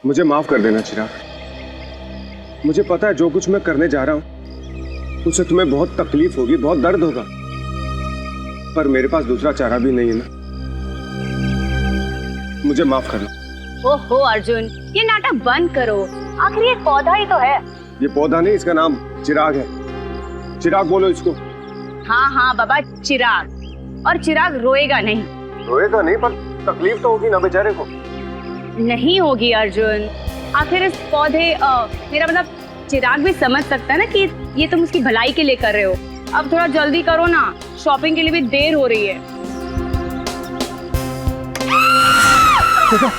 मुझे माफ कर देना चिराग। मुझे पता है जो कुछ मैं करने जा रहा हूं उससे तुम्हें बहुत तकलीफ होगी, बहुत दर्द होगा, पर मेरे पास दूसरा चारा भी नहीं है ना। मुझे माफ करना। ओहो अर्जुन, ये नाटक बंद करो। आखिर ये पौधा ही तो है। ये पौधा नहीं, इसका नाम चिराग है। चिराग बोलो इसको। हाँ हाँ बाबा, चिराग। और चिराग रोएगा नहीं। रोएगा नहीं, पर तकलीफ तो होगी ना बेचारे को। नहीं होगी अर्जुन। आखिर इस पौधे मेरा मतलब चिराग भी समझ सकता है ना कि ये तुम उसकी भलाई के लिए कर रहे हो। अब थोड़ा जल्दी करो ना, शॉपिंग के लिए भी देर हो रही है। देखा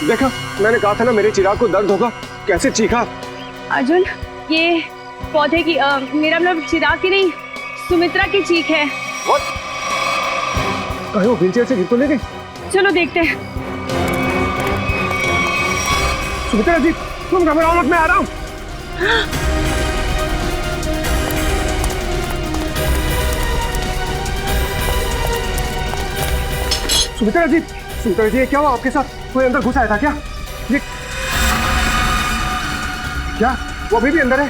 देखा, मैंने कहा था ना मेरे चिराग को दर्द होगा। कैसे चीखा। अर्जुन, ये पौधे की मेरा मतलब चिराग की नहीं, सुमित्रा की चीख है। कहीं वो व्हीलचेयर से गिर तो नहीं गई? चलो देखते हैं। सुमित्रा जी, तुम घबराओ मत, मैं आ रहा हूँ। सुमित्रा जी, ये क्या हुआ आपके साथ? कोई अंदर घुस आया था क्या? ये क्या? वो अभी भी अंदर है?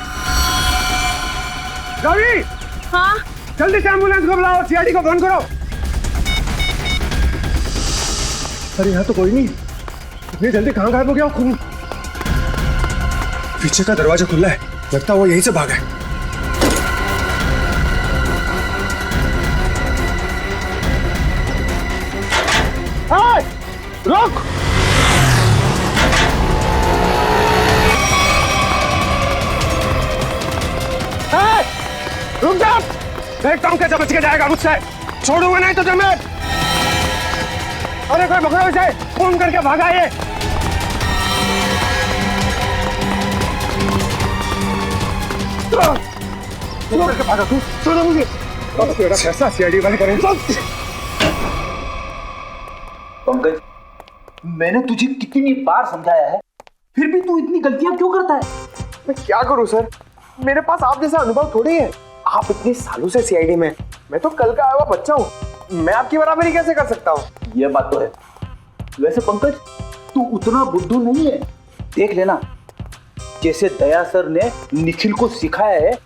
रवि! हाँ? जल्दी से एम्बुलेंस को बुलाओ, सीआईडी को फोन करो। अरे यहाँ तो कोई नहीं। इतनी जल्दी कहाँ गायब हो गया खून? पीछे का दरवाजा खुला है, लगता है वो यहीं से भागा है। रुक! रुक जा! देखता हूँ कैसे बच के जाएगा मुझसे। छोड़ूंगा नहीं तो तुम्हें। अरे कोई पकड़ो इसे, फोन करके भागा ये। करके भागा तू, छोड़ो मुझे। अब तेरा फैसला सीआईडी वाले करेंगे। पंकज, मैंने तुझे कितनी बार समझाया है, फिर भी तू इतनी गलतियां क्यों करता है? मैं क्या करूं सर, मेरे पास आप जैसा अनुभव थोड़ी है। आप इतने सालों से सीआईडी में, मैं तो कल का आया हुआ बच्चा हूँ। मैं आपकी बराबरी कैसे कर सकता हूँ? यह बात तो है। वैसे पंकज, तू उतना बुद्धू नहीं है। देख लेना, जैसे दया सर ने निखिल को सिखाया है,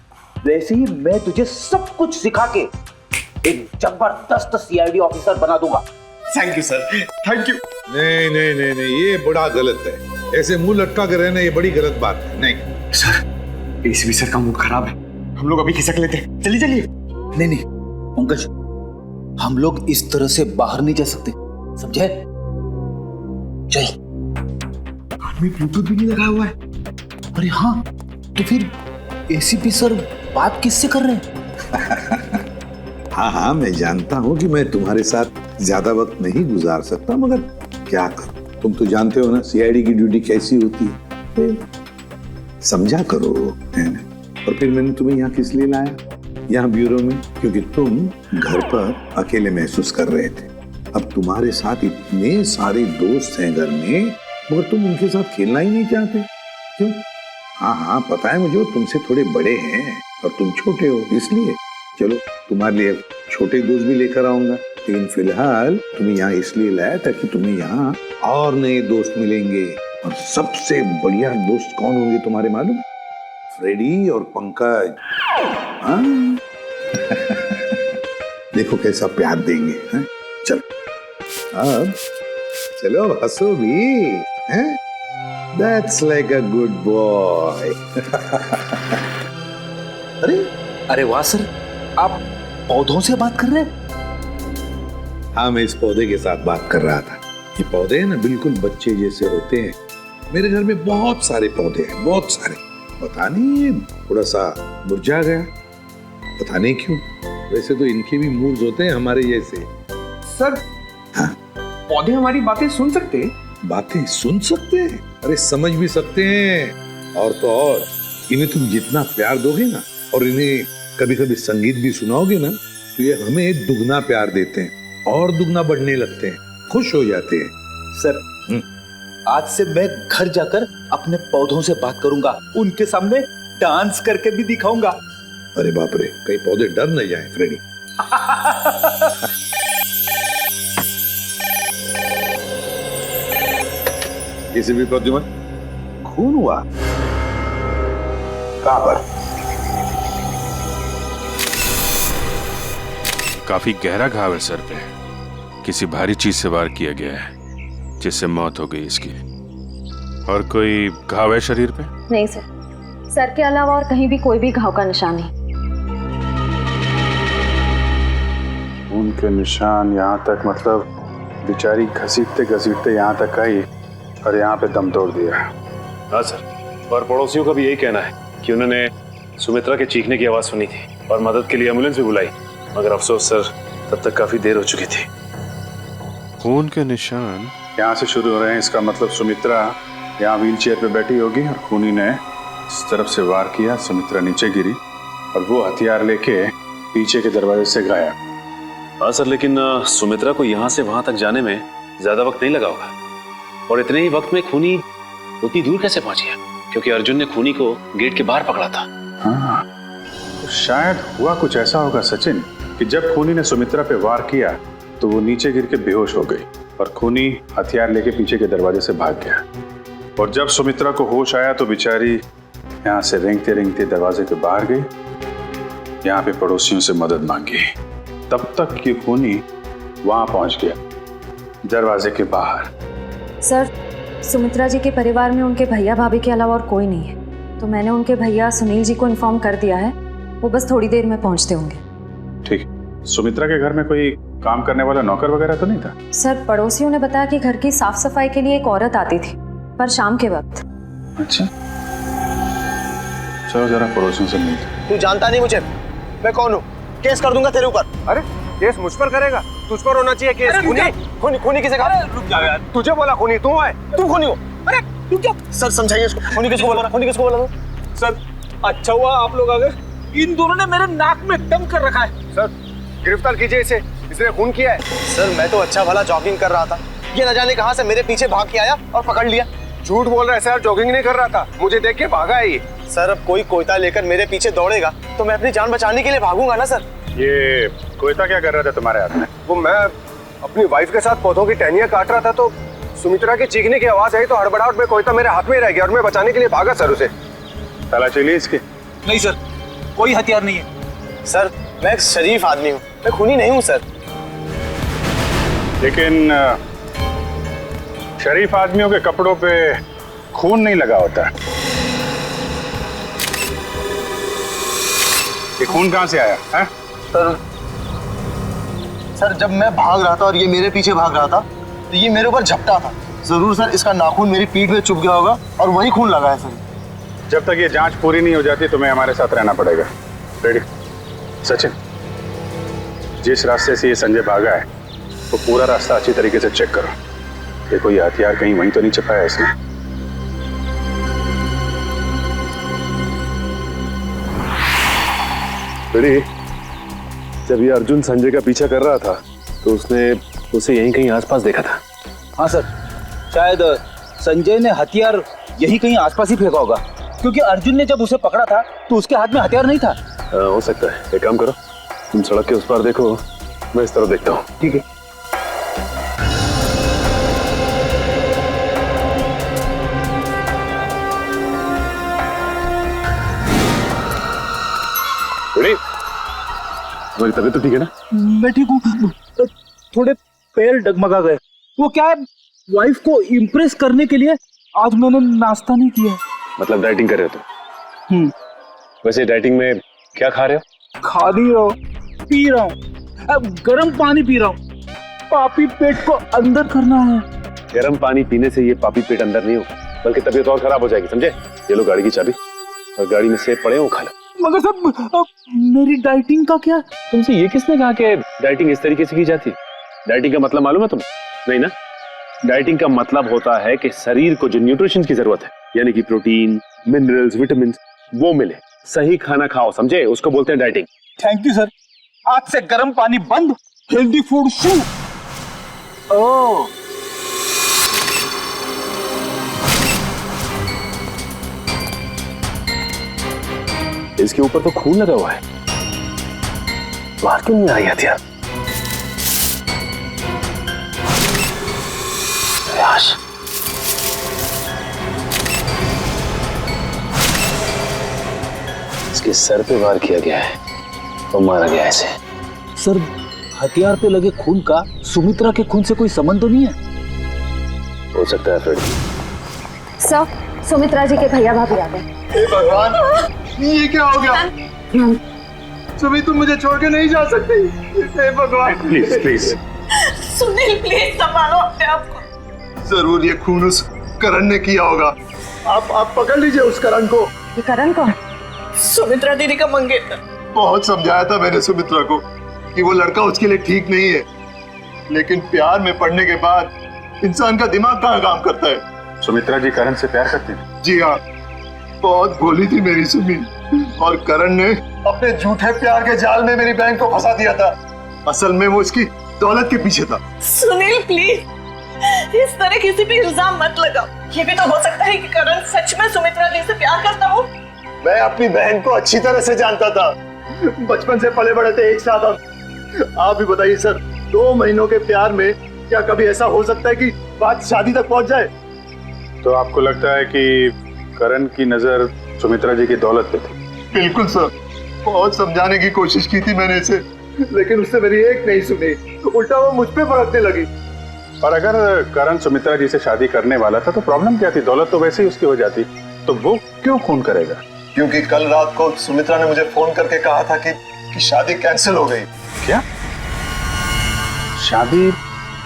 वैसे ही मैं तुझे सब कुछ सिखा के एक जबरदस्त सीआईडी ऑफिसर बना दूंगा। Thank you sir, thank you. नहीं नहीं नहीं नहीं, ये बड़ा गलत है। ऐसे मुंह लटका कर रहना ये बड़ी गलत बात है। नहीं सर, एसीपी सर का मूड खराब है, हम लोग अभी खिसक लेते हैं। चलिए चलिए। नहीं नहीं पंकज, हम लोग इस तरह से बाहर नहीं जा सकते, समझे? चल। आदमी ब्लूटूथ भी नहीं लगाया हुआ है। अरे हाँ, तो फिर एसीपी सर बात किससे कर रहे हैं? हाँ हाँ, मैं जानता हूँ कि मैं तुम्हारे साथ ज्यादा वक्त नहीं गुजार सकता, मगर क्या करूं, तुम तो जानते हो ना सीआईडी की ड्यूटी कैसी होती है। समझा करो, है ना? और फिर मैंने तुम्हें यहाँ किस लिए लाया, यहाँ ब्यूरो में, क्योंकि तुम घर पर अकेले महसूस कर रहे थे। अब तुम्हारे साथ इतने सारे दोस्त हैं घर में, मगर तुम उनके साथ खेलना ही नहीं चाहते। क्यों? हाँ हाँ पता है मुझे, वो तुमसे थोड़े बड़े हैं और तुम छोटे हो, इसलिए। चलो तुम्हारे लिए छोटे दोस्त भी लेकर आऊंगा, लेकिन फिलहाल तुम्हें यहाँ इसलिए लाया ताकि तुम्हें यहाँ और नए दोस्त मिलेंगे। और सबसे बढ़िया दोस्त कौन होंगे तुम्हारे मालूम? फ्रेडी और पंकज। हाँ? देखो कैसा प्यार देंगे। हैं? चलो अब चलो, हंसो भी। हैं? That's like a good boy. अरे वाह सर, आप पौधों से बात कर रहे हैं? हाँ, मैं इस पौधे के साथ बात कर रहा था। ये पौधे हैं ना, बिल्कुल बच्चे जैसे होते हैं। मेरे घर में बहुत सारे पौधे हैं, बहुत सारे। पता नहीं ये थोड़ा सा मुरझा गया, पता नहीं क्यों। वैसे तो इनके भी मूड्स होते हैं हमारे जैसे। सर, हाँ? पौधे हमारी बातें सुन सकते हैं? बातें सुन सकते हैं? अरे समझ भी सकते हैं। और तो और, इन्हें तुम जितना प्यार दोगे ना, और इन्हें कभी कभी संगीत भी सुनाओगे ना, तो ये हमें दुगना प्यार देते हैं और दुगना बढ़ने लगते हैं, खुश हो जाते हैं। सर, आज से मैं घर जाकर अपने पौधों से बात करूंगा, उनके सामने डांस करके भी दिखाऊंगा। अरे बाप रे, कहीं पौधे डर न जाए फ्रेडी। किसी भी प्रद्युमन, खून हुआ? कहां पर? काफी गहरा घाव है सर पे। किसी भारी चीज से वार किया गया है जिससे मौत हो गई इसकी। और कोई घाव है शरीर पे? नहीं सर, सर के अलावा और कहीं भी कोई भी घाव का निशान नहीं। उनके निशान यहाँ तक, मतलब बेचारी घसीटते घसीटते यहाँ तक आई और यहाँ पे दम तोड़ दिया। हाँ सर, और पड़ोसियों का भी यही कहना है कि उन्होंने सुमित्रा के चीखने की आवाज सुनी थी और मदद के लिए एम्बुलेंस भी बुलाई, मगर अफसोस सर तब तक काफी देर हो चुकी थी। खून के निशान यहाँ से शुरू हो रहे हैं, इसका मतलब सुमित्रा यहाँ व्हील चेयर पे बैठी होगी और खूनी ने इस तरफ से वार किया, सुमित्रा नीचे गिरी और वो हथियार लेके पीछे के दरवाजे से गायब। हाँ सर, लेकिन सुमित्रा को यहाँ से वहां तक जाने में ज्यादा वक्त नहीं लगा होगा, और इतने ही वक्त में खूनी उतनी दूर कैसे पहुंच गया? क्योंकि अर्जुन ने खूनी को गेट के बाहर पकड़ा था। हाँ, तो शायद हुआ कुछ ऐसा होगा सचिन कि जब खूनी ने सुमित्रा पे वार किया तो वो नीचे गिर के बेहोश हो गई और खूनी हथियार लेके पीछे के दरवाजे से भाग गया। और जब सुमित्रा को होश आया तो बेचारी यहाँ से रेंगते रेंगते दरवाजे के बाहर गई, यहाँ पे पड़ोसियों से मदद मांगी। तब तक ये खूनी वहां पहुंच गया दरवाजे के बाहर। सर, सुमित्रा जी के परिवार में उनके भैया भाभी के अलावा और कोई नहीं है, तो मैंने उनके भैया सुनील जी को इन्फॉर्म कर दिया है, वो बस थोड़ी देर में पहुंचते होंगे। ठीक। सुमित्रा के घर में कोई काम करने वाला नौकर वगैरह तो नहीं था? सर, पड़ोसियों ने बताया कि घर की साफ सफाई के लिए एक औरत आती थी, पर शाम के वक्त। अच्छा, चलो जरा पड़ोसियों से मिलते। तू जानता नहीं मुझे, मैं कौन हूँ? केस कर दूंगा तेरे ऊपर। अरे केस मुझ पर करेगा? तुझ पर होना चाहिए केस। खूनी खूनी किसे कहा? रुक जा यार, तुझे बोला खूनी तू है। तू खूनी हो? अरे रुक जा सर, समझाइए इसको। खूनी किसको बोला? खूनी किसको बोला? सर, अच्छा हुआ आप लोग आ गए। इन दोनों ने मेरे नाक में दम कर रखा है। सर गिरफ्तार कीजिए इसे, इसने खून किया है। सर मैं तो अच्छा भला जॉगिंग कर रहा था, ये न जाने कहां से मेरे पीछे भाग के आया और पकड़ लिया। झूठ बोल रहा है सर, जॉगिंग नहीं कर रहा था, मुझे देख के भागा है ये। सर अब कोई कोयता लेकर मेरे पीछे दौड़ेगा तो मैं अपनी जान बचाने के लिए भागूंगा ना सर। ये कोयता क्या कर रहा था तुम्हारे हाथ में? वो मैं अपनी वाइफ के साथ पौधों की टहनियां काट रहा था तो सुमित्रा के चीखने की आवाज आई तो हड़बड़ाहट में कोयता मेरे हाथ में रह गया और मैं बचाने के लिए भागा सर उसे। तलाशी ली इसकी? नहीं सर, कोई हथियार नहीं है। सर मैं एक शरीफ आदमी हूँ, मैं खूनी नहीं हूँ सर। लेकिन शरीफ आदमियों के कपड़ों पे खून नहीं लगा होता। ये खून कहाँ से आया है? सर जब मैं भाग रहा था और ये मेरे पीछे भाग रहा था तो ये मेरे ऊपर झपटा था। जरूर सर इसका नाखून मेरी पीठ में चुभ गया होगा और वही खून लगा है सर। जब तक ये जांच पूरी नहीं हो जाती तुम्हें हमारे साथ रहना पड़ेगा। रेडी? सचिन, जिस रास्ते से ये संजय भागा है वो पूरा रास्ता अच्छी तरीके से चेक करो। देखो ये हथियार कहीं वहीं तो नहीं छिपाया इसने। रेडी? जब ये अर्जुन संजय का पीछा कर रहा था तो उसने उसे यहीं कहीं आसपास देखा था। हाँ सर, शायद संजय ने हथियार यही कहीं आसपास ही फेंका होगा, क्योंकि अर्जुन ने जब उसे पकड़ा था तो उसके हाथ में हथियार नहीं था। हो सकता है। एक काम करो, तुम सड़क के उस पार देखो, मैं इस तरफ देखता हूँ। ठीक है। रेडी? तुम्हारी तबीयत तो ठीक है ना? मैं ठीक हूँ, थोड़े पैर डगमगा गए। वो क्या है, वाइफ को इम्प्रेस करने के लिए आज मैंने नाश्ता नहीं किया। मतलब डाइटिंग कर रहे हो तुम? वैसे डाइटिंग में क्या खा रहे हो? खा नहीं रहा हूँ, पी रहा हूँ। अब गर्म पानी पी रहा हूँ, पापी पेट को अंदर करना है। गर्म पानी पीने से ये पापी पेट अंदर नहीं होगा, बल्कि तबीयत और खराब हो जाएगी, समझे? ये लो गाड़ी की चाबी, और गाड़ी में सेब पड़े हो खा लो। मगर सब मेरी डाइटिंग का क्या? तुमसे ये किसने कहा कि डाइटिंग इस तरीके से की जाती है? डाइटिंग का मतलब मालूम है तुम्हें? नहीं ना? डाइटिंग का मतलब होता है कि शरीर को जो न्यूट्रिशन की जरूरत है, यानी कि प्रोटीन, मिनरल्स, विटामिन, वो मिले। सही खाना खाओ, समझे? उसको बोलते हैं डाइटिंग। थैंक यू सर, आज से गर्म पानी बंद, हेल्दी फूड शुरू। ओह, इसके ऊपर तो खून लगा हुआ है, बाहर क्यों नहीं आई हथियार? इसके सर पे वार किया गया है और मारा गया ऐसे। सर हथियार पे लगे खून का सुमित्रा के खून से कोई संबंध तो नहीं है? हो सकता है फ्रेडी। सर, सुमित्रा जी के भैया भाभी आ गए। हे भगवान, ये क्या हो गया? सुमी तुम मुझे छोड़ के नहीं जा सकती। हे भगवान प्लीज प्लीज। सुनील प्लीज संभालो अपने आप को। जरूर ये खून उस करण ने किया होगा। आप पकड़ लीजिए उस करण को। ये करण कौन? सुमित्रा दीदी का मंगेतर। बहुत समझाया था मैंने सुमित्रा को कि वो लड़का उसके लिए ठीक नहीं है, लेकिन प्यार में पड़ने के बाद इंसान का दिमाग कहाँ काम करता है। सुमित्रा जी करण से प्यार करती हैं? जी हाँ, बहुत भोली थी मेरी सुमी, और करण ने अपने झूठे प्यार के जाल में मेरी बहन को फंसा दिया था। असल में वो इसकी दौलत के पीछे था। सुनील प्लीज इस तरह किसी पे इल्जाम मत लगाओ। ये भी तो हो सकता है कि करण सच में सुमित्रा दी से प्यार करता हो। मैं अपनी बहन को अच्छी तरह से जानता था, बचपन से पले बड़े थे एक साथ। आप भी बताइए सर, 2 महीनों के प्यार में क्या कभी ऐसा हो सकता है कि बात शादी तक पहुंच जाए? तो आपको लगता है कि करण की नजर सुमित्रा जी की दौलत पे थी? बिल्कुल सर, बहुत समझाने की कोशिश की थी मैंने इसे, लेकिन उसने मेरी एक नहीं सुनी, उल्टा वो मुझ पे भड़कने लगी। और अगर करण सुमित्रा जी से शादी करने वाला था तो प्रॉब्लम क्या थी? दौलत तो वैसे ही उसकी हो जाती, तो वो क्यों खून करेगा? क्योंकि कल रात को सुमित्रा ने मुझे फोन करके कहा था कि शादी कैंसिल हो गई। क्या? शादी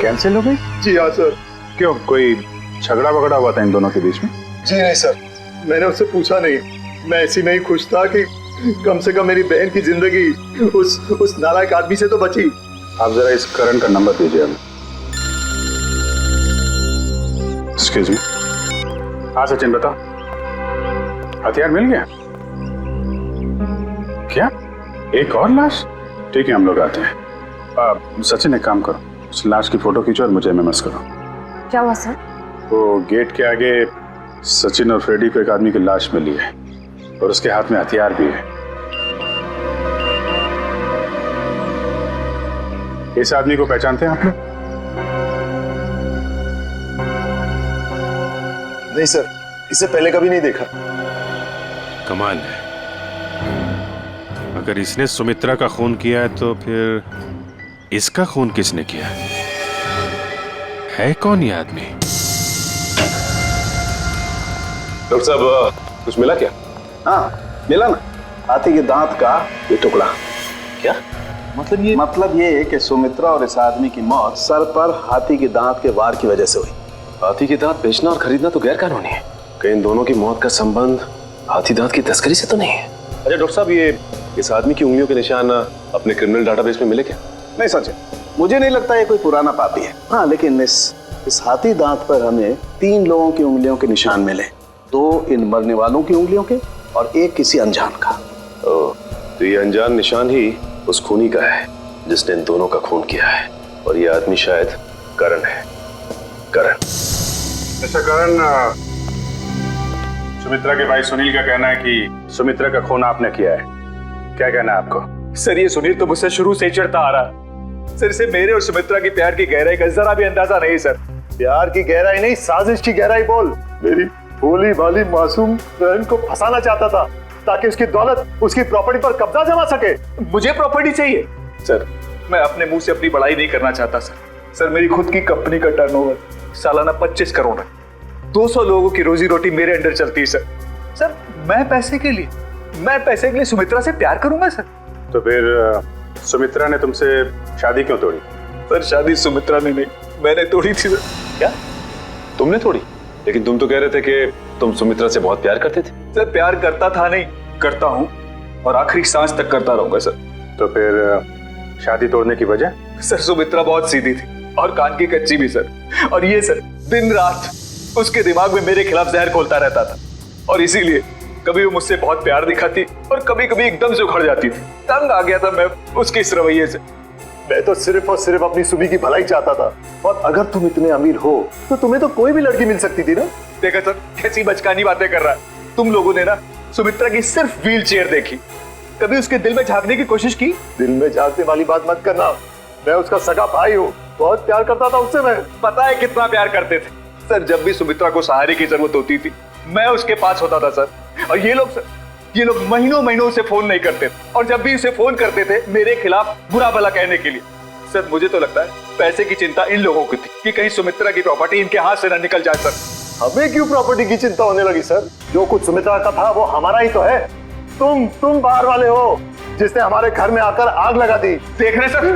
कैंसिल हो गई? जी हाँ सर। क्यों, कोई झगड़ा वगड़ा हुआ था इन दोनों के बीच में? जी नहीं सर, मैंने उससे पूछा नहीं। मैं ऐसी नहीं खुश था कि कम से कम मेरी बहन की जिंदगी उस नालायक आदमी से तो बची। आप जरा इस करण का नंबर दीजिए हमें। Excuse me. हाँ सचिन बताओ, हथियार मिल गया? क्या एक और लाश? ठीक है हम लोग आते हैं। सचिन एक काम करो, उस लाश की फोटो खींचो और मुझे एमएमएस करो। क्या हुआ सर? वो गेट के आगे सचिन और फ्रेडी को एक आदमी की लाश मिली है और उसके हाथ में हथियार भी है। इस आदमी को पहचानते हैं आप लोग? नहीं सर, इसे पहले कभी नहीं देखा। कमाल है, अगर इसने सुमित्रा का खून किया है तो फिर इसका खून किसने किया है? कौन ये आदमी? डॉक्टर साहब कुछ मिला क्या? हाँ मिला ना, हाथी के दांत का ये टुकड़ा। क्या मतलब ये है कि सुमित्रा और इस आदमी की मौत सर पर हाथी के दांत के वार की वजह से हुई। हाथी के दांत बेचना और खरीदना तो गैर कानूनी है। कहीं इन दोनों की मौत का संबंध हाथी दांत की तस्करी से तो नहीं है? अच्छा डॉक्टर साहब, ये इस आदमी की उंगलियों के निशान अपने क्रिमिनल डाटाबेस में मिले क्या? नहीं सच है, मुझे नहीं लगता ये कोई पुराना पापी है। हाँ लेकिन इस हाथी दांत पर हमें 3 लोगों की उंगलियों के निशान मिले, 2 इन मरने वालों की उंगलियों के और 1 किसी अनजान का। तो ये अनजान निशान ही उस खूनी का है जिसने इन दोनों का खून किया है, और ये आदमी शायद करण है। करण। अच्छा करण, सुमित्रा के भाई सुनील का कहना है कि सुमित्रा का खून आपने किया है, क्या कहना है आपको? सर ये सुनील तो मुझसे शुरू से ही चिढ़ता आ रहा। सर इसे मेरे और सुमित्रा की प्यार की गहराई का जरा भी अंदाजा नहीं सर। प्यार की गहराई नहीं, साजिश की गहराई बोल। मेरी भोली भाली मासूम बहन को फंसाना चाहता था ताकि उसकी दौलत, उसकी प्रॉपर्टी पर कब्जा जमा सके। मुझे प्रॉपर्टी चाहिए सर, मैं अपने मुंह से अपनी बड़ाई नहीं करना चाहता सर मेरी खुद की कंपनी का टर्नओवर सालाना 25 करोड़ है। 200 लोगों की रोजी रोटी मेरे अंडर चलती है सर मैं पैसे के लिए सुमित्रा से प्यार करूंगा सर? तो फिर सुमित्रा ने तुमसे शादी क्यों तोड़ी? सर शादी सुमित्रा ने नहीं, मैंने तोड़ी थी सर। क्या तुमने तोड़ी? लेकिन तुम तो कह रहे थे कि तुम सुमित्रा से बहुत प्यार करते थे। सर प्यार करता था नहीं, करता हूँ और आखिरी सांस तक करता रहूंगा सर। तो फिर शादी तोड़ने की वजह? सर सुमित्रा बहुत सीधी थी और कान की कच्ची भी सर, और ये सर दिन रात उसके दिमाग में मेरे खिलाफ जहर घोलता रहता था, और इसीलिए कभी वो मुझसे बहुत प्यार दिखाती और कभी कभी एकदम से उखड़ जाती थी। तंग आ गया था मैं उसके इस रवैये से। मैं तो सिर्फ और सिर्फ अपनी सुमी की भलाई चाहता था, और अगर तुम इतने अमीर हो तो तुम्हें तो कोई भी लड़की मिल सकती थी ना। देखा सर कैसी बचकानी बातें कर रहा है। तुम लोगों ने ना सुमित्रा की सिर्फ व्हील चेयर देखी, कभी उसके दिल में झांकने की कोशिश की? दिल में झांकने वाली बात मत करना, मैं उसका सगा भाई हूँ, बहुत प्यार करता था उससे। मैं पता है कितना प्यार करते थे सर। जब भी सुमित्रा को सहारे की जरूरत होती थी मैं उसके पास होता था सर। और ये लोग सर, ये लोग महीनों महीनों से फोन नहीं करते और जब भी उसे फोन करते थे मेरे खिलाफ बुरा भला कहने के लिए। सर मुझे तो लगता है पैसे की चिंता इन लोगों की थी कि कहीं सुमित्रा की प्रॉपर्टी इनके हाथ से ना निकल जाए। सर हमें क्यों प्रॉपर्टी की चिंता होने लगी सर? जो कुछ सुमित्रा का था वो हमारा ही तो है। तुम बाहर वाले हो जिसने हमारे घर में आकर आग लगा दी। देख रहे सर,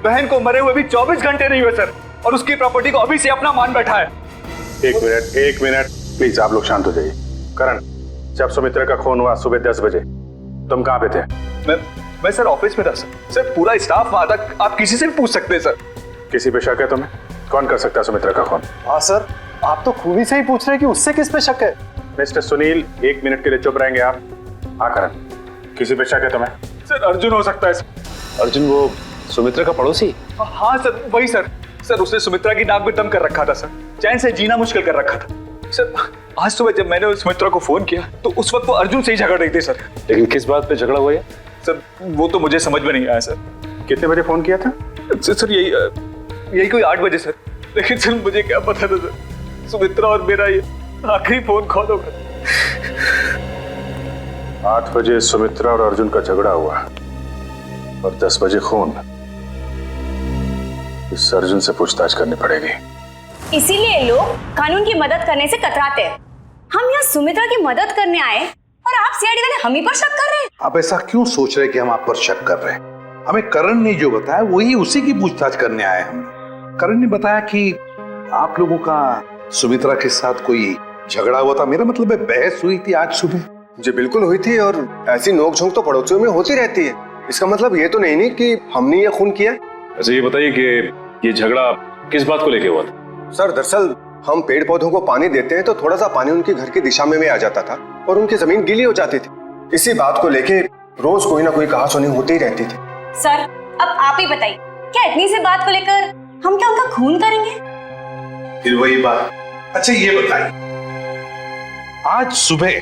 बहन को मरे हुए भी 24 घंटे नहीं हुए सर, और उसकी प्रॉपर्टी को अभी से अपना मान बैठा है। एक मिनट प्लीज, आप लोग शांत हो जाइए। करण, जब सुमित्रा का खून हुआ सुबह 10 बजे तुम कहाँ पे थे? मैं सर ऑफिस में था सर, पूरा स्टाफ वहां था, आप किसी से भी पूछ सकते हैं सर। किसी पे शक है तुम्हें? कौन कर सकता है सुमित्रा का खून? हाँ सर, आप तो खूनी से ही पूछ रहे हैं कि उससे किस पे शक है। मिस्टर सुनील, 1 मिनट के लिए चुप रहेंगे आप? हाँ करण, किसी पे शक है तुम्हें? सर अर्जुन हो सकता है सर। अर्जुन वो सुमित्रा का पड़ोसी? हाँ सर वही सर। सर उसने सुमित्रा की नाक में दम कर रखा था सर, चैन से जीना मुश्किल कर रखा था सर। आज सुबह जब मैंने सुमित्रा को फोन किया तो उस वक्त वो अर्जुन से ही झगड़ रही थी सर। लेकिन किस बात पे झगड़ा हुआ है सर? वो तो मुझे समझ में नहीं आया सर। कितने बजे फोन किया था? सर यही कोई 8 बजे सर। लेकिन सर मुझे क्या पता था सर, सुमित्रा और मेरा ये आखिरी फोन कॉल होगा। 8 बजे सुमित्रा और अर्जुन का झगड़ा हुआ और 10 बजे खून। इस अर्जुन से पूछताछ करनी पड़ेगी। इसीलिए लोग कानून की मदद करने से कतराते हैं। हम यहाँ सुमित्रा की मदद करने आए और आप सीआईडी वाले हम ही पर शक कर रहे हैं। आप ऐसा क्यों सोच रहे हैं कि हम आप पर शक कर रहे हैं? हमें करण ने जो बताया वही उसी की पूछताछ करने आए हम। करण ने बताया कि आप लोगों का सुमित्रा के साथ कोई झगड़ा हुआ था। मेरा मतलब है बहस हुई थी आज सुबह। जी बिल्कुल हुई थी, और ऐसी नोकझोंक तो पड़ोसियों में होती रहती है। इसका मतलब ये तो नहीं कि हमने ये खून किया। अच्छा ये बताइए कि ये झगड़ा किस बात को लेके हुआ था? सर दरअसल हम पेड़ पौधों को पानी देते हैं तो थोड़ा सा पानी उनके घर की दिशा में भी आ जाता था और उनकी जमीन गीली हो जाती थी। इसी बात को लेके रोज कोई ना कोई कहासुनी होती ही रहती थी। सर अब आप ही बताइए, क्या इतनी सी बात को लेकर हम क्या उनका खून करेंगे? फिर वही बात। अच्छा ये बताइए, आज सुबह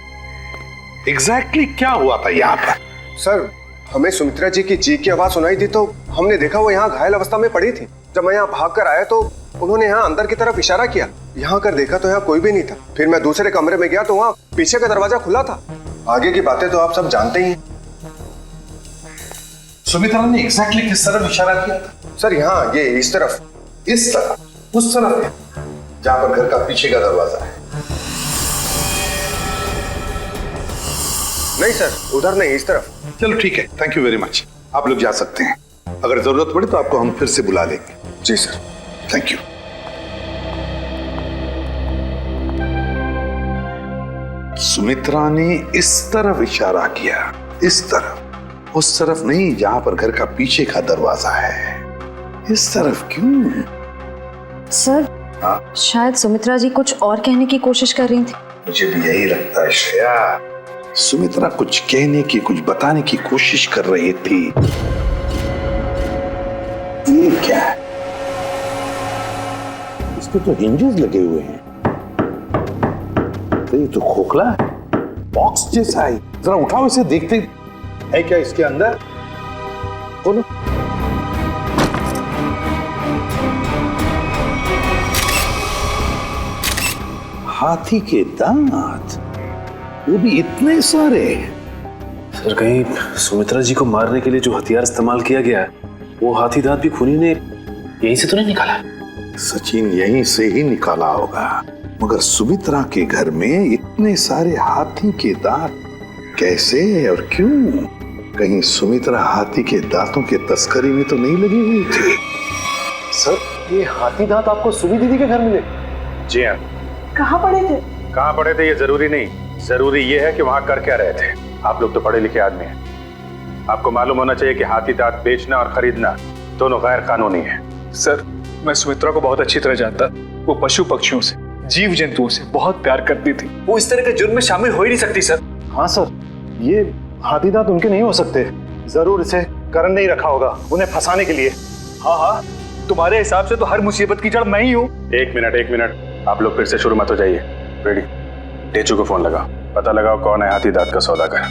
एग्जैक्टली क्या हुआ था यहाँ पर? सर हमें सुमित्रा जी की चीख की आवाज सुनाई थी तो हमने देखा वो यहाँ घायल अवस्था में पड़ी थी। जब मैं यहाँ भाग कर आया तो उन्होंने यहाँ अंदर की तरफ इशारा किया। यहाँ कर देखा तो यहाँ कोई भी नहीं था। फिर मैं दूसरे कमरे में गया तो वहाँ पीछे का दरवाजा खुला था। आगे की बातें तो आप सब जानते ही हैं। सुमित्रा ने एग्जैक्टली किस तरफ इशारा किया था? सर यहाँ ये इस तरफ। इस तरफ? उस तरफ जहाँ पर घर का पीछे का दरवाजा है? नहीं सर, उधर नहीं, इस तरफ। चलो ठीक है, थैंक यू वेरी मच। आप लोग जा सकते हैं। अगर जरूरत पड़े तो आपको हम फिर से बुला लेंगे। जी सर। Thank you. सुमित्रा ने इस तरफ इशारा किया, इस तरफ, उस तरफ नहीं जहां पर घर का पीछे का दरवाजा है। इस तरफ क्यों? सर शायद सुमित्रा जी कुछ और कहने की कोशिश कर रही थी। मुझे भी यही लगता है श्रेया। सुमित्रा कुछ कहने की, कुछ बताने की कोशिश कर रही थी। ये क्या है? इस पे तो हिंजेस लगे हुए हैं। तो ये तो खोखला है, बॉक्स जैसा है। जरा उठाओ इसे, देखते है क्या इसके अंदर। खोलो। हाथी के दांत, वो भी इतने सारे। सर कहीं सुमित्रा जी को मारने के लिए जो हथियार इस्तेमाल किया गया है वो हाथी दांत भी खूनी ने यहीं से तो नहीं निकाला? सचिन यहीं से ही निकाला होगा, मगर सुमित्रा के घर में इतने सारे हाथी के दांत कैसे और क्यों? कहीं सुमित्रा हाथी के दांतों के तस्करी में तो नहीं लगी हुई थी? सर ये हाथी दांत आपको सुमी दीदी के घर मिले? जी हाँ। कहाँ पड़े थे? कहाँ पड़े थे ये जरूरी नहीं, जरूरी ये है कि वहां कर क्या रहे थे। आप लोग तो पढ़े लिखे आदमी हैं, आपको मालूम होना चाहिए कि हाथी दांत बेचना और खरीदना दोनों गैर कानूनी है। सर मैं सुमित्रा को बहुत अच्छी तरह जानता। वो पशु पक्षियों से, जीव जंतुओं से बहुत प्यार करती थी। वो इस तरह के जुर्म में शामिल हो ही नहीं सकती सर। हाँ सर, ये हाथी दांत उनके नहीं हो सकते। जरूर इसे करण ने ही रखा होगा उन्हें फंसाने के लिए। हाँ हाँ, तुम्हारे हिसाब से तो हर मुसीबत की जड़ मैं ही हूँ। एक मिनट, आप लोग फिर से शुरू मत हो जाइए। रेडी, टेचू को फोन लगाओ, पता लगाओ कौन है हाथी दांत का सौदागर।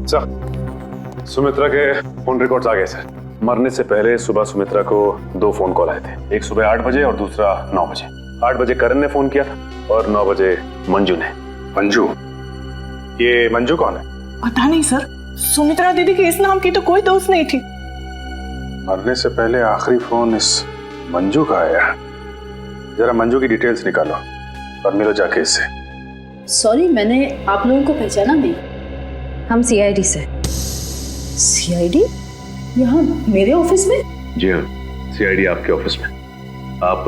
सर सुमित्रा के फोन रिकॉर्ड्स आ गए सर। मरने से पहले सुबह सुमित्रा को 2 फोन कॉल आए थे, एक सुबह 8 बजे और दूसरा 9 बजे। 8 बजे करण ने फोन किया था और 9 बजे मंजू ने। मंजू? ये मंजू कौन है? पता नहीं सर, सुमित्रा दीदी के इस नाम की तो कोई दोस्त नहीं थी। मरने से पहले आखिरी फोन इस मंजू का आया। जरा मंजू की डिटेल्स निकालो और मिलो जाके इससे। सॉरी, मैंने आप लोगों को पहचाना नहीं। हम सीआईडी से। सीआईडी? यहाँ मेरे ऑफिस में? जी हाँ, सीआईडी आपके ऑफिस में। आप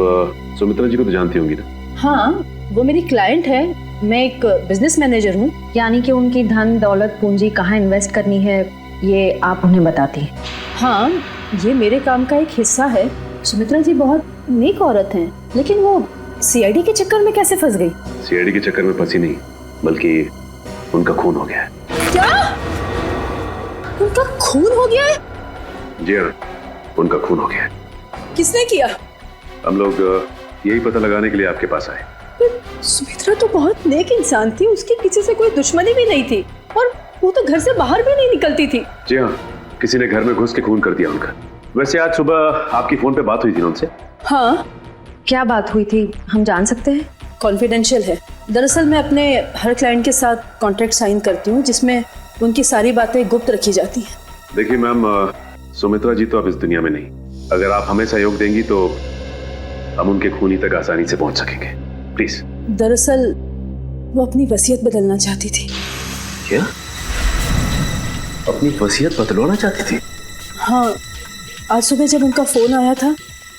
सुमित्रा जी को तो जानती होंगी ना? हाँ, वो मेरी क्लाइंट है। मैं एक बिजनेस मैनेजर हूँ। यानी कि उनकी धन दौलत पूंजी कहाँ इन्वेस्ट करनी है ये आप उन्हें बताती हैं? हाँ, ये मेरे काम का एक हिस्सा है। सुमित्रा जी बहुत नेक औरत हैं, लेकिन वो सीआईडी के चक्कर में कैसे फंस गई? सीआईडी के चक्कर में फंसी नहीं, बल्कि उनका खून हो गया है। क्या? उनका खून हो गया है? जी हाँ, उनका खून हो गया है। किसने किया? हम लोग यही पता लगाने के लिए आपके पास आए। सुमित्रा तो बहुत नेक इंसान थी, उसकी किसी से कोई दुश्मनी भी नहीं थी और वो तो घर से बाहर भी नहीं निकलती थी। जी हाँ, किसी ने घर में घुस के खून कर दिया उनका। वैसे आज सुबह आपकी फोन पे बात हुई थी उनसे? हाँ। क्या बात हुई थी, हम जान सकते हैं? कॉन्फिडेंशियल है। दरअसल मैं अपने हर क्लाइंट के साथ कॉन्ट्रैक्ट साइन करती हूँ जिसमें उनकी सारी बातें गुप्त रखी जाती हैं। देखिए मैम, सुमित्रा जी तो अब इस दुनिया में नहीं। अगर आप हमें सहयोग देंगी तो हम उनके खूनी तक आसानी से पहुंच सकेंगे। प्लीज। दरअसल वो अपनी वसीयत बदलना चाहती थी। क्या? अपनी वसीयत बदलवाना चाहती थी? हाँ, आज सुबह जब उनका फोन आया था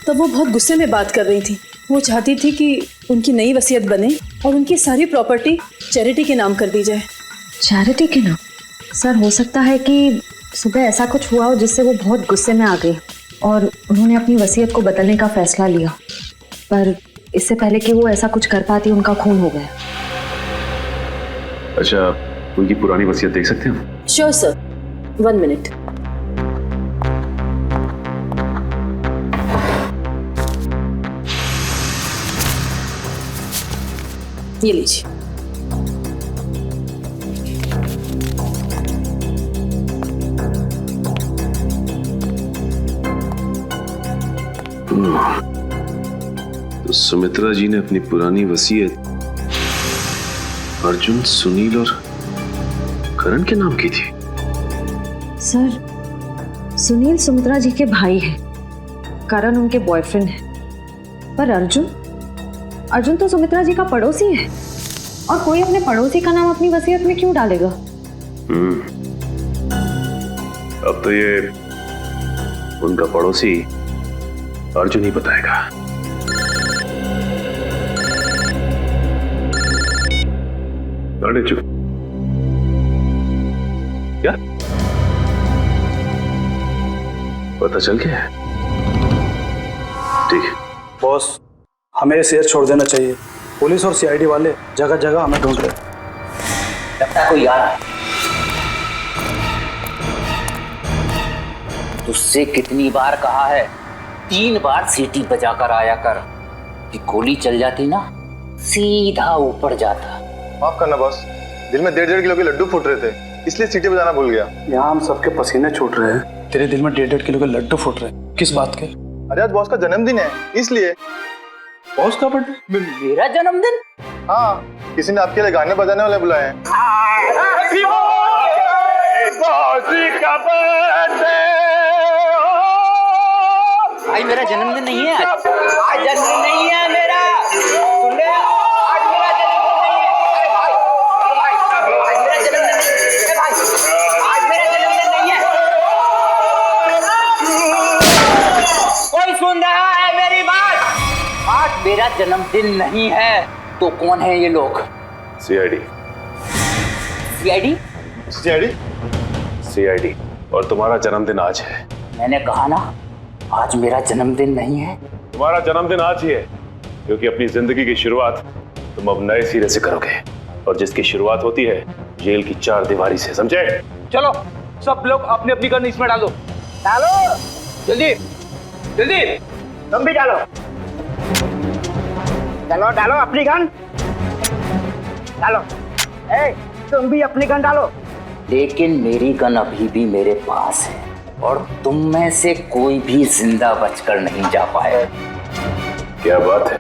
तब वो बहुत गुस्से में बात कर रही थी। वो चाहती थी कि उनकी नई वसीयत बने और उनकी सारी प्रॉपर्टी चैरिटी के नाम कर दी जाए। चैरिटी के नाम? सर, हो सकता है कि सुबह ऐसा कुछ हुआ हो जिससे वो बहुत गुस्से में आ गई और उन्होंने अपनी वसीयत को बदलने का फैसला लिया, पर इससे पहले कि वो ऐसा कुछ कर पाती उनका खून हो गया। अच्छा, उनकी पुरानी वसीयत देख सकते हैं हम? Sure sir, 1 minute. ये लीजिए। तो सुमित्रा जी ने अपनी पुरानी वसीयत अर्जुन, सुनील और करण के नाम की थी। सर, सुनील सुमित्रा जी के भाई हैं, करण उनके बॉयफ्रेंड है, पर अर्जुन तो सुमित्रा जी का पड़ोसी है और कोई अपने पड़ोसी का नाम अपनी वसीयत में क्यों डालेगा? अब तो ये उनका पड़ोसी अर्जुन ही बताएगा। अरे चुप। क्या पता चल गया है? ठीक है बॉस, हमें ये शहर छोड़ देना चाहिए। पुलिस और सीआईडी वाले जगह जगह हमें ढूंढ रहे हैं। लगता है कोई आ रहा है। तुझसे कितनी बार कहा है, 3 बार सीटी बजाकर आया कर। कि गोली चल जाती ना, सीधा ऊपर जाता। माफ करना बॉस, दिल में 1.5 किलो के लड्डू फूट रहे थे, इसलिए सीटी बजाना भूल गया। यहाँ हम सबके पसीने छूट रहे हैं, तेरे दिल में 1.5 किलो के लड्डू फूट रहे हैं। किस बात के? अरे आज बॉस का जन्मदिन है, इसलिए। बॉस का बर्थडे? मेरा जन्मदिन? हाँ, किसी ने आपके लिए गाने बजाने वाले बुलाए हैं। भाई मेरा जन्मदिन नहीं है आज जन्मदिन नहीं है मेरा। सुन रहे हो? आज मेरा जन्मदिन नहीं है। अरे भाई, आज मेरा जन्मदिन नहीं है। कोई सुन रहा है मेरी बात? आज मेरा जन्मदिन नहीं है। तो कौन है ये लोग? सीआईडी। सीआईडी? सीआईडी? सीआईडी। और तुम्हारा जन्मदिन आज है। मैंने कहा ना, आज मेरा जन्मदिन नहीं है। तुम्हारा जन्मदिन आज ही है, क्योंकि अपनी जिंदगी की शुरुआत तुम अब नए सिरे से करोगे, और जिसकी शुरुआत होती है जेल की 4 दीवारी से, समझे? चलो सब लोग अपनी अपनी गन इसमें डालो। डालो जल्दी जल्दी, तुम भी डालो। चलो डालो अपनी गन, डालो। ए, तुम भी अपनी गन डालो। लेकिन मेरी गन अभी भी मेरे पास है और तुम में से कोई भी जिंदा बचकर नहीं जा पाए। क्या बात है?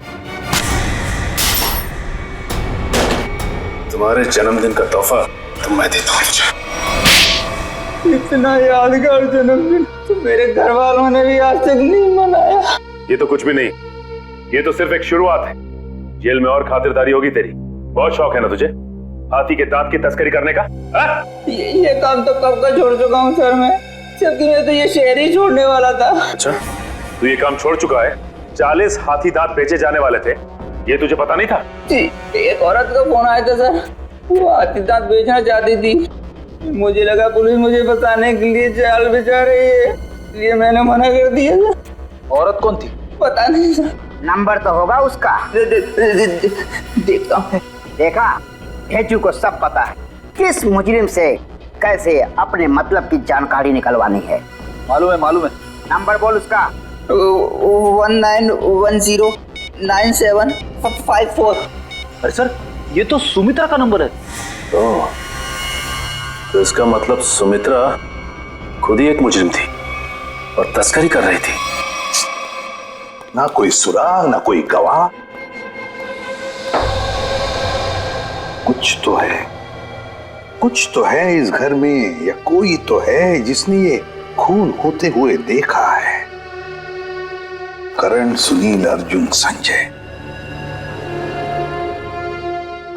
तुम्हारे जन्मदिन का तोहफा तो मैं देता हूँ तुझे। इतना यादगार जन्मदिन तो मेरे घर वालों ने भी आज तक नहीं मनाया। ये तो कुछ भी नहीं, ये तो सिर्फ एक शुरुआत है। जेल में और खातिरदारी होगी तेरी। बहुत शौक है ना तुझे हाथी के दांत की तस्करी करने का? ये काम तो कब का छोड़ चुका हूँ सर मैं, जबकि मैं तो ये शहर ही छोड़ने वाला था। अच्छा, तू ये काम छोड़ चुका है? 40 हाथी दांत बेचे जाने वाले थे, ये तुझे पता नहीं था? जी, एक औरत का फोन आया था सर, वो हाथी दांत बेचना चाहती थी। मुझे लगा पुलिस मुझे बचाने के लिए जाल बिछा रही है, इसलिए मैंने मना कर दिया सर। औरत कौन थी? पता नहीं सर। नंबर तो होगा उसका। देखता हूँ। देखा, भेजू को सब पता है किस मुजरिम से कैसे अपने मतलब की जानकारी निकलवानी है। मालूम है, मालूम है। नंबर बोल उसका। 19109754। अरे सर, ये तो सुमित्रा का नंबर है। तो इसका मतलब सुमित्रा खुद ही एक मुजरिम थी और तस्करी कर रही थी। ना कोई सुराग, ना कोई गवाह। कुछ तो है, कुछ तो है इस घर में, या कोई तो है जिसने ये खून होते हुए देखा है। करण, सुनील, अर्जुन, संजय,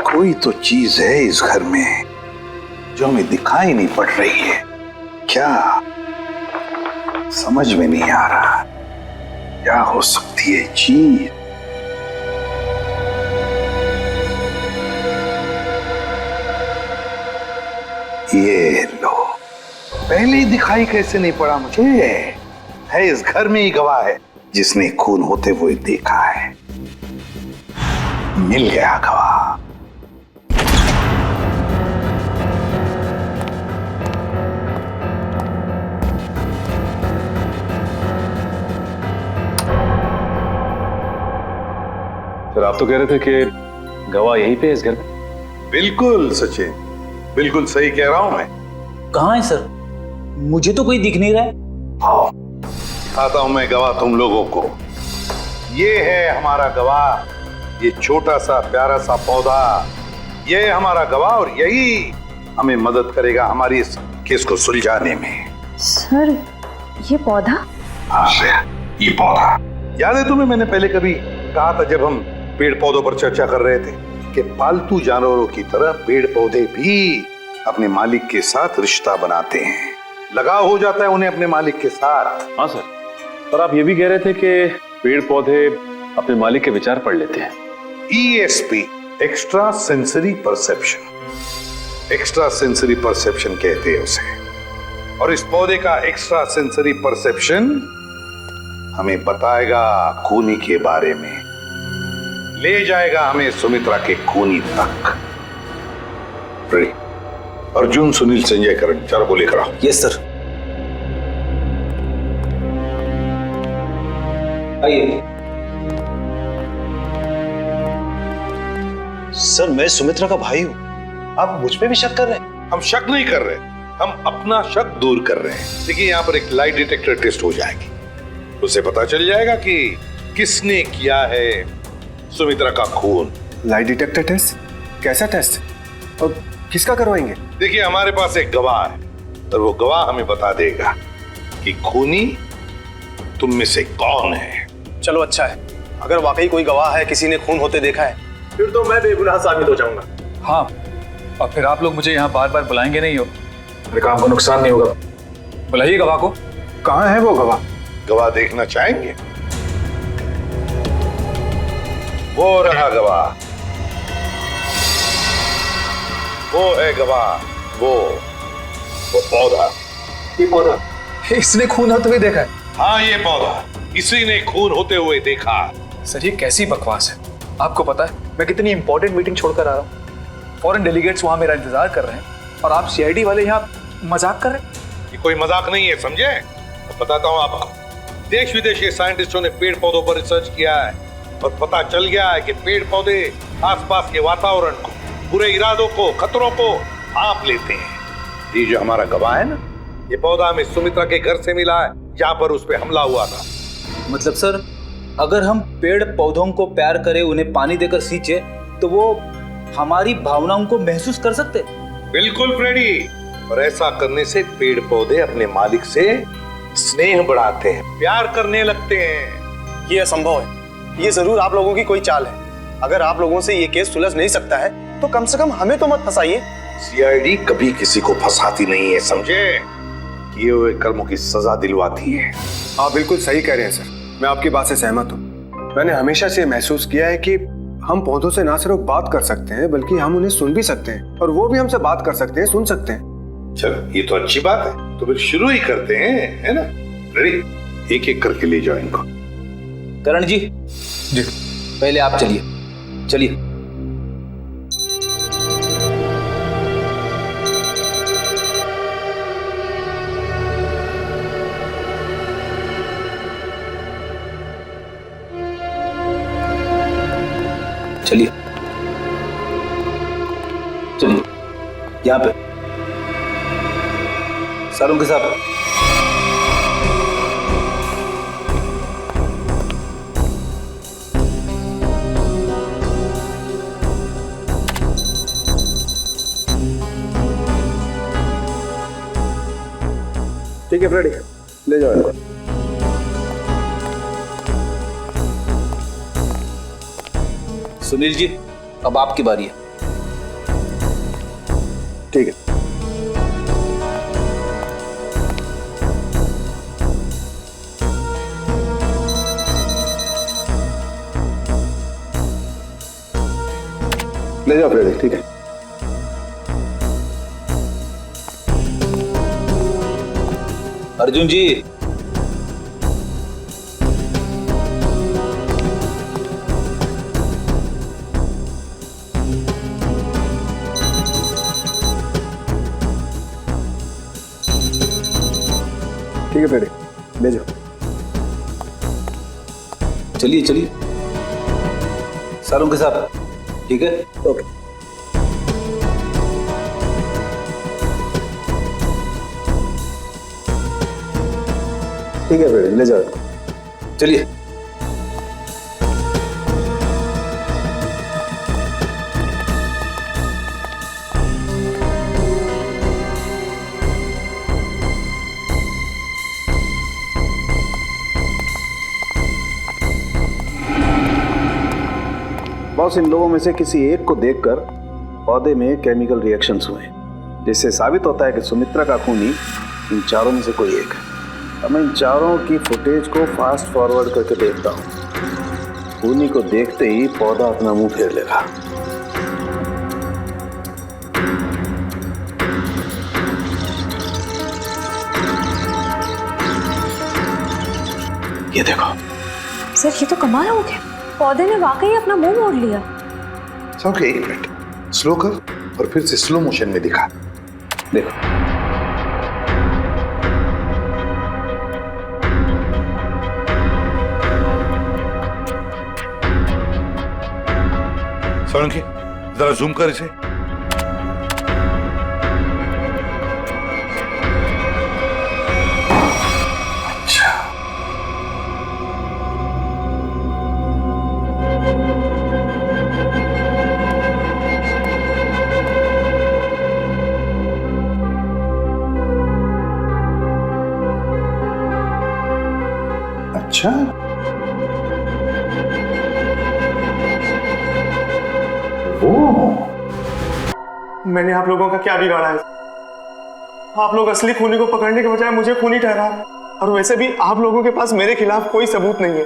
कोई तो चीज है इस घर में जो हमें दिखाई नहीं पड़ रही है। क्या समझ में नहीं आ रहा, क्या हो सकती है चीज? ये लो, पहले ही दिखाई कैसे नहीं पड़ा मुझे? है इस घर में ही गवाह है जिसने खून होते हुए देखा है। मिल गया गवाह। सर, आप तो कह रहे थे कि गवाह यहीं पे है इस घर में। बिल्कुल सचिन, बिल्कुल सही कह रहा हूं मैं। कहाँ है सर? मुझे तो कोई दिख नहीं रहा है। हाँ, दिखाता हूं मैं गवाह तुम लोगों को। ये है हमारा गवाह, ये छोटा सा प्यारा सा पौधा, ये है हमारा गवाह और यही हमें मदद करेगा हमारी इस केस को सुलझाने में। सर, ये पौधा? हाँ, ये पौधा याद है तुम्हें? मैंने पहले कभी कहा था जब हम पेड़ पौधों पर चर्चा कर रहे थे कि पालतू जानवरों की तरह पेड़ पौधे भी अपने मालिक के साथ रिश्ता बनाते हैं, लगाव हो जाता है उन्हें अपने मालिक के साथ। हाँ सर, पर आप ये भी कह रहे थे कि पेड़ पौधे अपने मालिक के विचार पढ़ लेते हैं। ESP, extra sensory perception. Extra sensory perception कहते हैं उसे। और इस पौधे का एक्स्ट्रा सेंसरी परसेप्शन हमें बताएगा खूनी के बारे में, ले जाएगा हमें सुमित्रा के खूनी तक। अर्जुन, सुनील, संजय, करण, चारों को लेकर आओ। Yes sir. आइए सर, मैं सुमित्रा का भाई हूं, आप मुझ पे भी शक कर रहे हैं? हम शक नहीं कर रहे, हम अपना शक दूर कर रहे हैं। देखिए, यहाँ पर एक लाई डिटेक्टर टेस्ट हो जाएगी, उसे पता चल जाएगा कि किसने किया है सुमित्रा का खून। Lie detector test? कैसा टेस्ट? और किसका करवाएंगे? देखिए, हमारे पास एक गवाह है और वो गवाह हमें बता देगा कि खूनी तुम में से कौन है। चलो अच्छा है, अगर वाकई कोई गवाह है, किसी ने खून होते देखा है, फिर तो मैं बेगुनाह साबित हो जाऊंगा। हाँ, और फिर आप लोग मुझे यहाँ बार बार बुलाएंगे नहीं हो, मेरे काम को नुकसान नहीं होगा। बुलाइए गवाह को। कहाँ है वो गवाह? गवाह देखना चाहेंगे? वो रहा गवाह, वो है गवाह, वो पौधा। ये पौधा? इसने खून होते हुए देखा है? हाँ, ये पौधा, इसी ने खून होते हुए देखा। सर, ये कैसी बकवास है? आपको पता है मैं कितनी इंपॉर्टेंट मीटिंग छोड़कर आ रहा हूँ, फॉरेन डेलीगेट्स वहां मेरा इंतजार कर रहे हैं और आप CID वाले यहाँ मजाक कर रहे हैं? ये कोई मजाक नहीं है, समझे? बताता हूँ आपको। देश विदेश के साइंटिस्टों ने पेड़ पौधों पर रिसर्च किया है और पता चल गया है कि पेड़ पौधे आसपास के वातावरण को, बुरे इरादों को, खतरों को भांप लेते हैं। ये जो हमारा गवाह है ना, ये पौधा हमें सुमित्रा के घर से मिला है जहाँ पर उस पर हमला हुआ था। मतलब सर, अगर हम पेड़ पौधों को प्यार करें, उन्हें पानी देकर सींचे, तो वो हमारी भावनाओं को महसूस कर सकते। बिल्कुल फ्रेडी, और ऐसा करने से पेड़ पौधे अपने मालिक से स्नेह बढ़ाते हैं, प्यार करने लगते हैं। ये असंभव है। ये जरूर आप लोगों की कोई चाल है। अगर आप लोगों से ये केस सुलझ नहीं सकता है तो कम से कम हमें तो मत फंसाइए। सीआईडी कभी किसी को फंसाती नहीं है, समझे? किए हुए कर्मों की सजा दिलवाती है। आप बिल्कुल सही कह रहे हैं सर, मैं आपकी बात से सहमत हूँ। मैंने हमेशा से महसूस किया है कि हम पौधों से ना सिर्फ बात कर सकते हैं बल्कि हम उन्हें सुन भी सकते हैं, और वो भी हमसे बात कर सकते हैं, सुन सकते हैं। चलो ये तो अच्छी बात है, तो फिर शुरू ही करते हैं, है ना? रेडी? एक एक करके ले जाओ इनको। करण जी, पहले आप चलिए। चलिए। चलिए चलिए, यहाँ पे सारों के साथ। ठीक है फ्रेडी, ले जाओ इनको। सुनील जी, अब आपकी बारी है। ठीक है। ले जाओ फ्रेडी, ठीक है। अर्जुन जी, ठीक है फ्रेडी, ले जाओ। चलिए चलिए, सारों के साथ। ठीक है, ओके। ठीक है फ्रेडी, ले जाओ। चलिए। बॉस, इन लोगों में से किसी एक को देखकर पौधे में केमिकल रिएक्शंस हुए, जिससे साबित होता है कि सुमित्रा का खूनी इन चारों में से कोई एक है। अब मैं इन चारों की फुटेज को फास्ट फॉरवर्ड करके देखता हूँ। खूनी को देखते ही पौधा अपना मुंह फेर लेगा। ये देखो सर, ये तो कमाल हो गया, पौधे ने वाकई अपना मुंह मोड़ लिया। ओके, एक मिनट, स्लो कर और फिर से स्लो मोशन में दिखा। देखो, सोलंकी, जरा जूम कर इसे। अच्छा, अच्छा, मैंने आप लोगों का क्या बिगाड़ा है? आप लोग असली खूनी को पकड़ने के बजाय मुझे खूनी ठहरा, और वैसे भी आप लोगों के पास मेरे खिलाफ कोई सबूत नहीं है।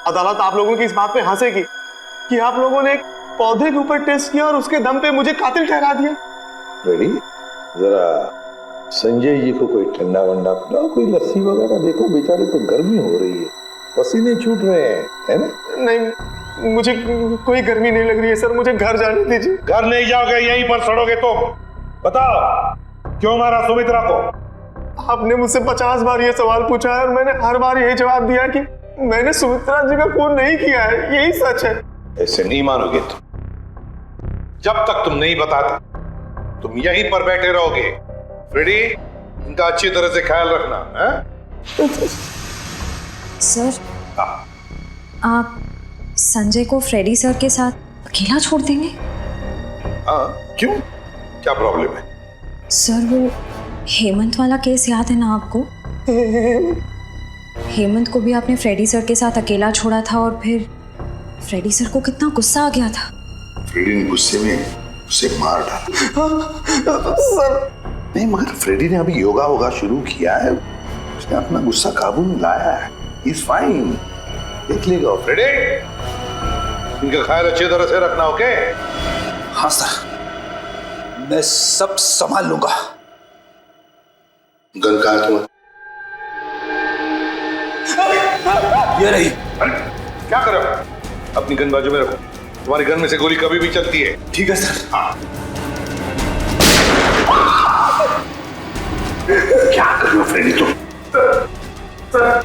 अदालत आप लोगों की इस बात पे हंसेगी कि आप लोगों ने एक पौधे के ऊपर टेस्ट किया और उसके दम पे मुझे कातिल ठहरा दिया। रेडी? जरा संजय जी को कोई ठंडा वंडा पिलाओ, कोई लस्सी वगैरह। देखो बेचारे तो गर्मी हो रही है, पसीने छूट रहे हैं, है ना? नहीं, मुझे कोई गर्मी नहीं लग रही है सर, मुझे घर जाने दीजिए। घर नहीं जाओगे, यहीं पर सड़ोगे तुम। बताओ क्यों मारा सुमित्रा को? आपने मुझसे 50 बार ये सवाल पूछा है और मैंने हर बार यही जवाब दिया कि मैंने सुमित्रा जी का खून नहीं किया है, यही सच है। ऐसे नहीं मानोगे तुम। जब तक तुम नहीं बताते तुम यहीं पर बैठे रहोगे। फ्रेडी, इनका अच्छी तरह से ख्याल रखना है? सर, आप संजय को फ्रेडी सर के साथ अकेला छोड़ देंगे? हाँ, क्यों? क्या प्रॉब्लम है? सर वो हेमंत वाला केस याद है ना आपको? हेमंत को भी आपने फ्रेडी सर के साथ अकेला छोड़ा था और फिर फ्रेडी सर को कितना गुस्सा आ गया था। फ्रेडी ने गुस्से में उसे मार डाला। सर नहीं, मगर फ्रेडी ने अभी योगा वोगा शुरू किया है, उसने अपना गुस्सा काबू में लाया है। He's fine, देख लेगा। फ्रेडी, इनका ख्याल अच्छी तरह से रखना, ओके? हाँ सर, मैं सब संभाल लूंगा। गन कहाँ है तुम्हारा? ये रही। अरे क्या कर रहे हो? अपनी गन बाजू में रखो, तुम्हारी गन में से गोली कभी भी चलती है। ठीक है सर। हाँ। क्या कर रहे हो फ्रेडी तुम? सर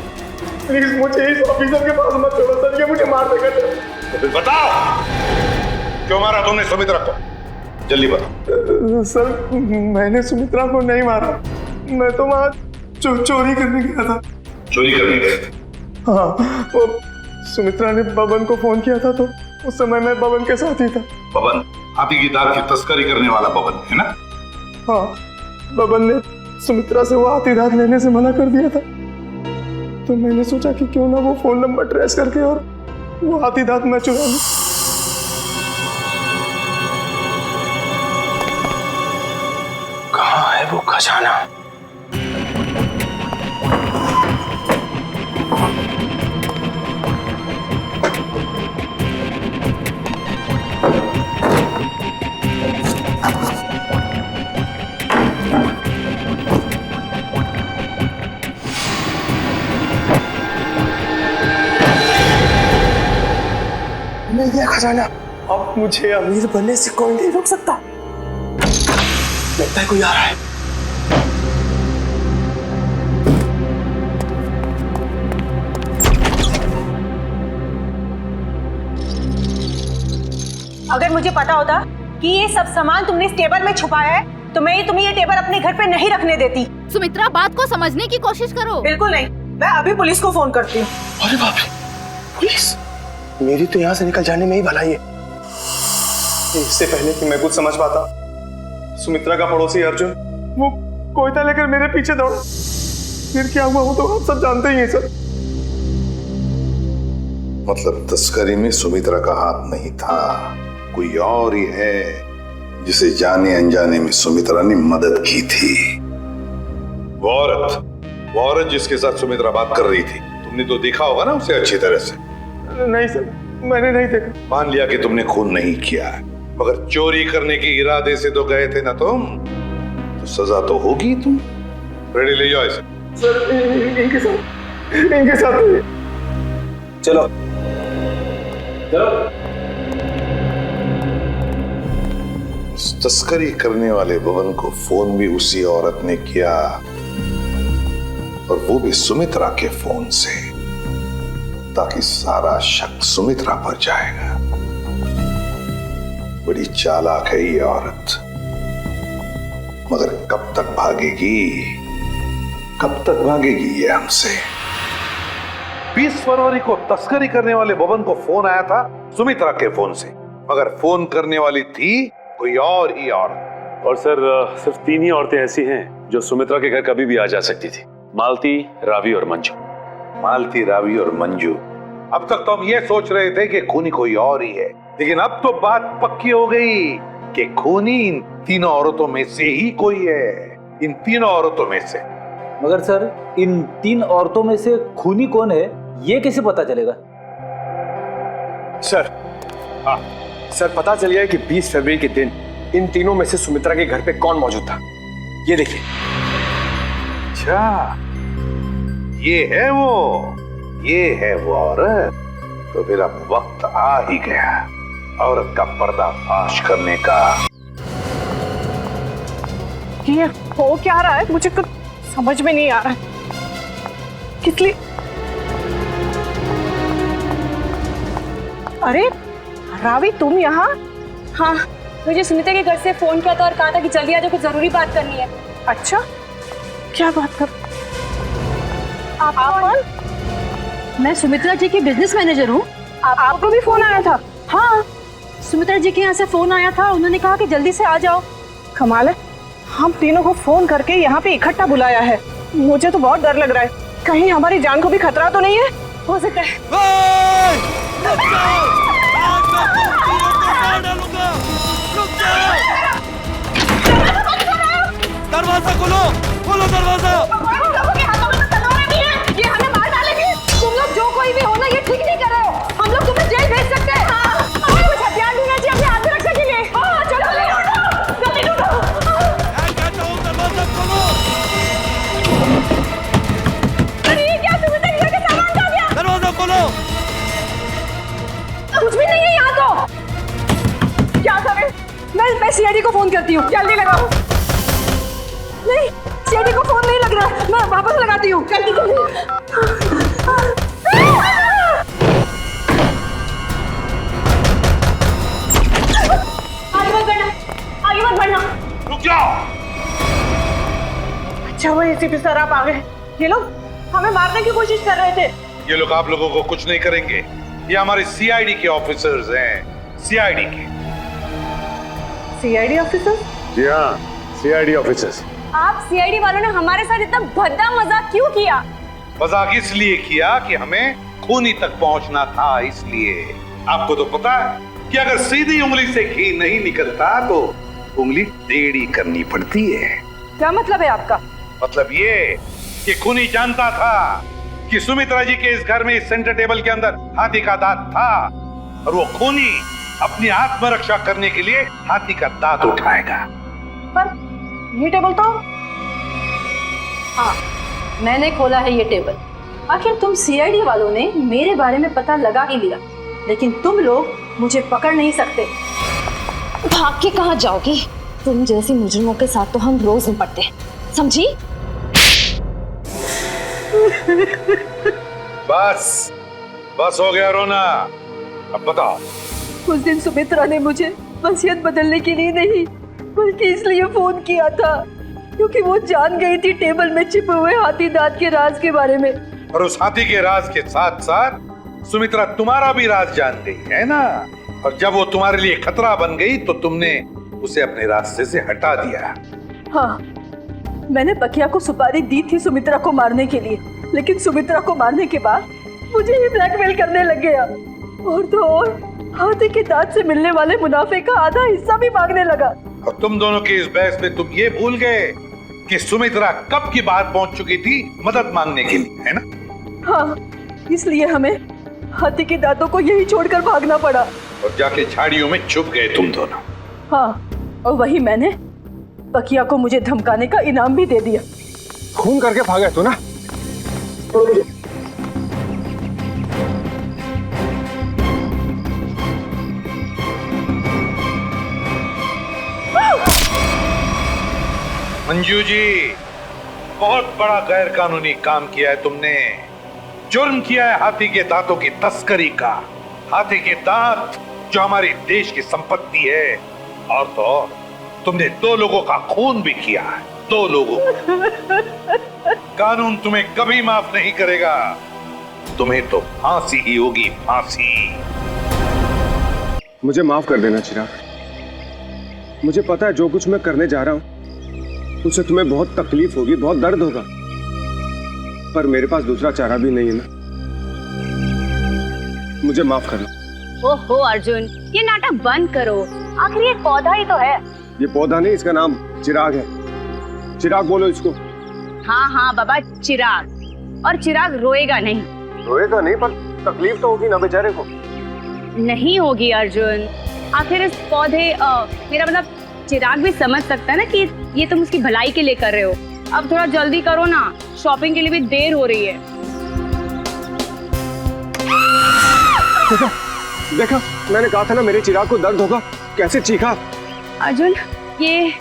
प्लीज मुझे इस ऑफिसर के पास मत छोड़ो सर, ये मुझे मार देगा। तो फिर बताओ, क्यों मारा तुमने सुमित्रा को? जल्दी बताओ। सर मैंने सुमित्रा को नहीं मारा, मैं तो वहाँ चोरी करने गया था। चोरी करने गए? हाँ, वो सुमित्रा ने बबन को फोन किया था तो उस समय मैं बबन के साथ ही था। बबन हाथी की दांत की तस्करी करने वाला बबन है ना? हाँ, बबन ने सुमित्रा से वो हाथी दांत लेने से मना कर दिया था, तो मैंने सोचा कि क्यों ना वो फोन नंबर ट्रेस करके और वो हाथी दांत मैं चुरा लूं। कहाँ है वो खजाना? मिल गया खजाना। अब मुझे अमीर बनने से कोई नहीं रोक सकता। लगता है कोई आ रहा है। अगर मुझे पता होता कि ये सब सामान तुमने इस टेबल में छुपाया है तो मैं तुम्हें ये टेबल अपने घर पे नहीं रखने देती। सुमित्रा, बात को समझने की कोशिश करो। बिल्कुल नहीं, मैं अभी पुलिस को फोन करती हूँ। अरे बाप रे, पुलिस? मेरी तो यहाँ से निकल जाने में ही भलाई है। इससे पहले कि मैं कुछ समझ पाता, सुमित्रा का पड़ोसी अर्जुन वो कोयता लेकर मेरे पीछे दौड़ा। फिर क्या हुआ वो तो आप सब जानते ही हैं सर। मतलब तस्करी में सुमित्रा का हाथ नहीं था, कोई और ही है जिसे जाने अनजाने में सुमित्रा ने मदद की थी। वो औरत जिसके साथ सुमित्रा बात कर रही थी, तुमने तो देखा होगा ना उसे अच्छी तरह से? नहीं सर, मैंने नहीं देखा। मान लिया कि तुमने खून नहीं किया, मगर चोरी करने के इरादे से तो गए थे ना तुम, तो सजा तो होगी तुम। रेडी, ले जाओ इसे। सर इनके साथ चलो चलो। तस्करी करने वाले बबन को फोन भी उसी औरत ने किया, और वो भी सुमित्रा के फोन से, ताकि सारा शक सुमित्रा पर जाएगा। बड़ी चालाक है ये औरत, मगर कब तक भागेगी ये हमसे। 20 फरवरी को तस्करी करने वाले बबन को फोन आया था सुमित्रा के फोन से, मगर फोन करने वाली थी कोई और ही औरत। और सर सिर्फ 3 ही औरतें ऐसी हैं जो सुमित्रा के घर कभी भी आ जा सकती थी, मालती, रावी और मंजू। मालती, रावी और मंजू। अब तक तो हम ये सोच रहे थे कि खूनी कोई और ही है, लेकिन अब तो बात पक्की हो गई कि खूनी इन तीनों औरतों में से ही कोई है, इन तीनों औरतों में से। मगर सर इन 3 औरतों में से खूनी कौन है ये कैसे पता चलेगा? सर, हाँ सर, पता चल गया कि 20 फरवरी के दिन इन तीनों में से सुमित्रा के घर पे कौन मौजूद था। ये देखिए। अच्छा, ये है वो औरत। तो फिर अब वक्त आ ही गया औरत का पर्दाफाश करने का। ये हो क्या रहा है, मुझे कुछ समझ में नहीं आ रहा है। किस लिए? अरे रावी, तुम यहाँ? हाँ, मुझे सुमित्रा के घर से फोन किया था और कहा था कि जल्दी आ जाओ, कुछ जरूरी बात करनी है। अच्छा, क्या बात कर? आप कौन? मैं सुमित्रा जी की बिजनेस मैनेजर हूँ। आपको भी फोन आया था? हाँ, सुमित्रा जी के यहाँ से फोन आया था, उन्होंने कहा कि जल्दी से आ जाओ। कमाल है, हम तीनों को फोन करके यहाँ पे इकट्ठा बुलाया है। मुझे तो बहुत डर लग रहा है, कहीं हमारी जान को भी खतरा तो नहीं है। हो सकता है दरवाजा खोलो, खोलो दरवाजा। ये हमें मार डालेंगे। तुम लोग जो कोई भी हो ना, ये ठीक नहीं कर रहे हो। हम लोग तुम्हें जेल भेज सकते हैं। हमें कुछ हथियार ढूंढना चाहिए अपनी आत्मरक्षा के लिए। चलो जल्दी ढूंढो। दरवाजा खोलो। अरे ये क्या, सुमित्रा जी का सामान कहाँ गया? दरवाजा खोलो। कुछ भी नहीं है यहाँ तो। क्या करें? मैं सीआईडी को फोन करती हूँ। जल्दी लगाओ। नहीं, सीआईडी को फोन नहीं लग रहा, मैं वापस लगाती हूँ। जल्दी जल्दी। आगे मत बढ़ना, आगे मत बढ़ना। रुक जाओ। अच्छा वो एसीपी सर आप आ गए। ये लोग हमें मारने की कोशिश कर रहे थे। ये लोग आप लोगों को कुछ नहीं करेंगे। ये हमारे सीआईडी के ऑफिसर्स हैं, सीआईडी के। CID officer? जी हाँ, सीआईडी ऑफिसर्स। आप सीआईडी वालों ने हमारे साथ इतना भद्दा मजाक क्यों किया? मजाक इसलिए किया कि हमें खूनी तक पहुंचना था, इसलिए। आपको तो पता है कि अगर सीधी उंगली से घी नहीं निकलता तो उंगली टेढ़ी करनी पड़ती है। क्या मतलब है आपका? मतलब ये कि खूनी जानता था कि सुमित्रा जी के इस घर में, इस सेंटर टेबल के अंदर हाथी का दांत था, और वो खूनी अपनी आत्मरक्षा करने के लिए हाथी का दांत उठाएगा। पर ये टेबल तो हाँ, मैंने खोला है ये टेबल। आखिर तुम सीआईडी वालों ने मेरे बारे में पता लगा ही लिया, लेकिन तुम लोग मुझे पकड़ नहीं सकते। भाग के कहाँ जाओगी? तुम जैसी मुजरिमों के साथ तो हम रोज निपटते हैं, समझी? बस बस हो गया रोना। अब बताओ। उस दिन सुमित्रा ने मुझे वसीयत बदलने के लिए नहीं, बल्कि इसलिए फोन किया था क्योंकि वो जान गई थी टेबल में छिपे हुए हाथी दांत के राज के बारे में। और उस हाथी के राज के साथ साथ सुमित्रा तुम्हारा भी राज जान गई है ना। और जब वो तुम्हारे लिए खतरा बन गई तो तुमने उसे अपने रास्ते से हटा दिया। हाँ, मैंने बकिया को सुपारी दी थी सुमित्रा को मारने के लिए, लेकिन सुमित्रा को मारने के बाद मुझे ही ब्लैकमेल करने लग गया। और तो और हाथी के दांत से मिलने वाले मुनाफे का आधा हिस्सा भी मांगने लगा। और तुम दोनों की इस बहस में तुम ये भूल गए कि सुमित्रा कब की बात पहुंच चुकी थी मदद मांगने के लिए, है ना? हाँ, इसलिए हमें हाथी के दांतों को यही छोड़कर भागना पड़ा। और जाके झाड़ियों में छुप गए तुम दोनों। हाँ, और वही मैंने बकिया को मुझे धमकाने का इनाम भी दे दिया। खून करके भागे तो ना। मंजू जी, बहुत बड़ा गैर कानूनी काम किया है तुमने। जुर्म किया है हाथी के दांतों की तस्करी का। हाथी के दांत जो हमारे देश की संपत्ति है, और तो और तुमने 2 लोगों का खून भी किया है, 2 लोगों। कानून तुम्हें कभी माफ नहीं करेगा। तुम्हें तो फांसी ही होगी, फांसी। मुझे माफ कर देना चिराग। मुझे पता है जो कुछ मैं करने जा रहा हूं उससे तुम्हें बहुत तकलीफ होगी, बहुत दर्द होगा, पर मेरे पास दूसरा चारा भी नहीं है ना। मुझे माफ कर लो। ओहो अर्जुन, ये नाटक बंद करो। आखिर ये पौधा ही तो है। ये पौधा नहीं, इसका नाम चिराग है। चिराग बोलो इसको। हाँ हाँ बाबा, चिराग। और चिराग रोएगा नहीं। रोएगा नहीं, पर तकलीफ तो होगी ना बेचारे को। नहीं होगी अर्जुन। आखिर इस पौधे मेरा मतलब चिराग भी समझ सकता है ना कि ये तुम उसकी भलाई के लिए कर रहे हो। अब थोड़ा जल्दी करो ना, शॉपिंग के लिए भी देर हो रही है। देखा, मैंने कहा था ना मेरे चिराग को दर्द होगा। कैसे चीखा। अर्जुन, ये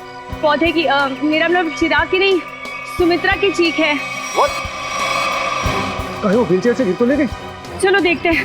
पौधे की मेरा मतलब चिराग की नहीं, सुमित्रा की चीख है। कहीं वो व्हीलचेयर से गिर तो नहीं गई? चलो देखते हैं।